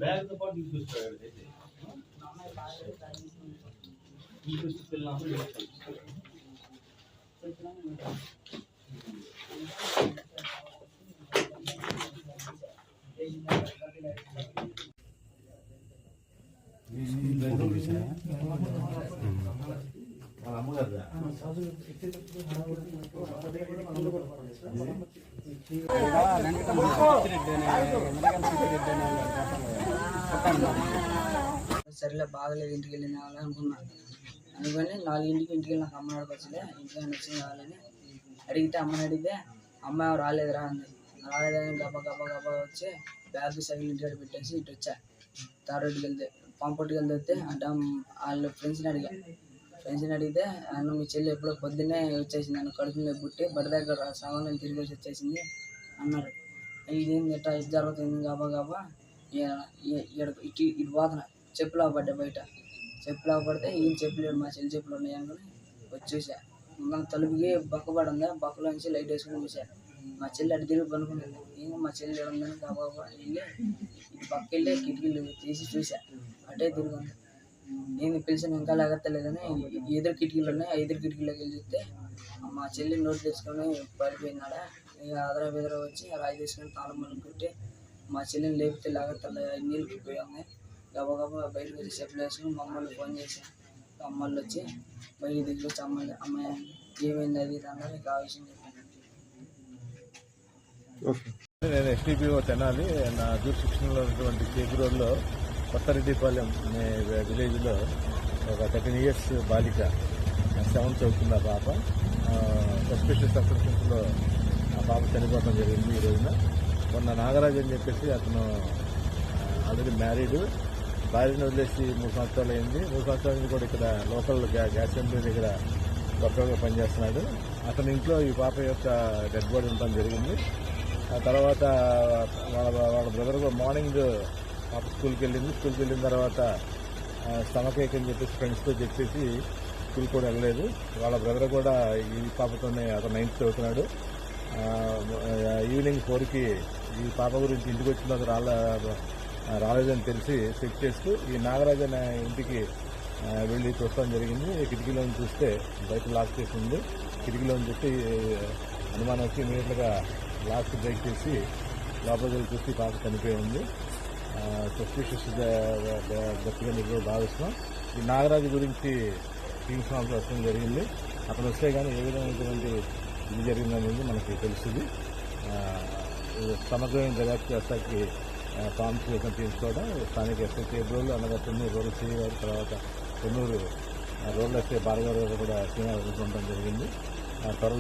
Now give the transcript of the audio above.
బ్యాగ్తో పాటు తీసుకొచ్చాడు అయితే సరేలే బాగలేదు ఇంటికి వెళ్ళి అనుకున్నాను. అనుకొని 4ంటికి ఇంటికి వెళ్ళి నాకు అమ్మ వచ్చలే ఇంటికి నచ్చింది కావాలని అడిగితే అమ్మని అడిగితే అమ్మ రాలేదురా అంది. రాలేదని గబ్బా గబ్బా గబ్బా వచ్చి బ్యాగ్ సైకిల్ ఇంటికి పెట్టేసి ఇటు వచ్చా. తారోడ్డుకి వెళ్తే పాంపొట్టుకి వెళ్తే అంటే వాళ్ళు ఫ్రెండ్స్ని అడిగితే అన్న మీ చెల్లి ఎప్పుడో పొద్దున్నే వచ్చేసింది, నన్ను కడుపు మీద పుట్టి బడి దగ్గర సగం తిరిగి వచ్చేసింది అన్నారు. ఇదేంది ఎట్లా ఇది జరుగుతుంది గబా గబా ఇటు పోతున్నా చెప్పులా పడ్డా బయట. చెప్పులా పడితే ఈయన చెప్పులేడు మా చెల్లి చెప్పులు ఉన్నాయి అనుకుని వచ్చి చూసా. ఇంకా తలుపుకి బక్కపడి ఉందా, బక్కలో నుంచి లైట్ వేసుకుని చూసా. మా చెల్లి అటు తిరిగి పనుకునేది. ఇంకా మా చెల్లి ఉందని గబా వెళ్ళి ఇటు పక్క వెళ్ళి కిటికీలు తీసి చూసా. అటే తిరిగి ఉంది. నేను పిలిచిన ఇంకా లేగత్తలేదని ఎదురు కిటికీలు ఉన్నాయి. 5 కిటికీలోకి వెళ్ళి చూస్తే మా చెల్లి నోటు తెచ్చుకొని పడిపోయినాడా. ఇక అదరా బెదరా వచ్చి రాయి తీసుకొని తాళం మళ్ళీ కొట్టి మా చెల్లిని లేపితే లేగత్తలే నీళ్ళకి పోయి ఉన్నాయి. గబా గబా బయటకు వచ్చి చెప్పులు వేసుకుని మా అమ్మకి ఫోన్ చేశాను. అమ్మళ్ళు వచ్చి బయట దగ్గర వచ్చి అమ్మాయి ఏమైంది అది అన్నారు. ఇక ఆ విషయం చెప్పాను. నేను ఎస్టీపీఓ తెనాలి. నా జూరిస్డిక్షన్లో ఉన్నటువంటి కేబీ రోడ్లో కొత్తరెడ్డిపాలెం అనే విలేజ్లో ఒక 13 years బాలిక 7th చదువుతుంది. ఆ పాప సస్పిషియస్ సబ్స్టెన్స్లో ఆ పాప చనిపోవడం జరిగింది. ఈ రోజున మొన్న నాగరాజు అని చెప్పేసి అతను ఆల్రెడీ మ్యారీడ్, భార్యను వదిలేసి 3 సంవత్సరాలు అయింది. 3 సంవత్సరాల నుంచి కూడా ఇక్కడ లోకల్ గ్యాస్ సెంటర్ దగ్గర కొత్తగా పనిచేస్తున్నాడు. అతని ఇంట్లో ఈ పాప యొక్క డెడ్ బాడీ ఉండటం జరిగింది. ఆ తర్వాత వాళ్ళ బ్రదర్ కూడా మార్నింగ్ పాప స్కూల్కి వెళ్ళిన తర్వాత స్టమక్ ఏక్ అని చెప్పేసి ఫ్రెండ్స్తో చెప్పేసి స్కూల్ కూడా వెళ్ళలేదు. వాళ్ళ బ్రదర్ కూడా ఈ పాపతోనే అతను 9th చదువుతున్నాడు. ఈవినింగ్ 4కి ఈ పాప గురించి ఇంటికి వచ్చిన రాలేదని తెలిసి చెక్ చేస్తూ ఈ నాగరాజు అనే ఇంటికి వెళ్ళి చూడటం జరిగింది. కిటికీలోని చూస్తే బయట లాక్ చేసి ఉంది. కిటికీలోని చెప్పి అనుమానం వచ్చి ఇమీడియట్గా లాక్ బ్రేక్ చేసి లోపలికి చూసి పాప చనిపోయి ఉంది. సస్పిషియస్ గట్టిగా మీరు భావిస్తున్నాం. ఈ నాగరాజు గురించి టీమ్స్ వస్తడం జరిగింది. అతను వస్తే కానీ ఏ విధమైనటువంటి ఇది జరిగిందనేది మనకి తెలుస్తుంది. సమగ్రమైన దర్యాప్తు చేస్తాకి ఫామ్స్ టీమ్స్ కూడా స్థానిక ఎస్ఐ కేబ్రోలు అనగా కొన్నూరు రూరల్ సిఐ గారు, తర్వాత కొన్నూరు రూరల్ ఎస్ఐ భార్గవ్ గారు కూడా సీనియర్ ఉండడం జరిగింది. త్వరలో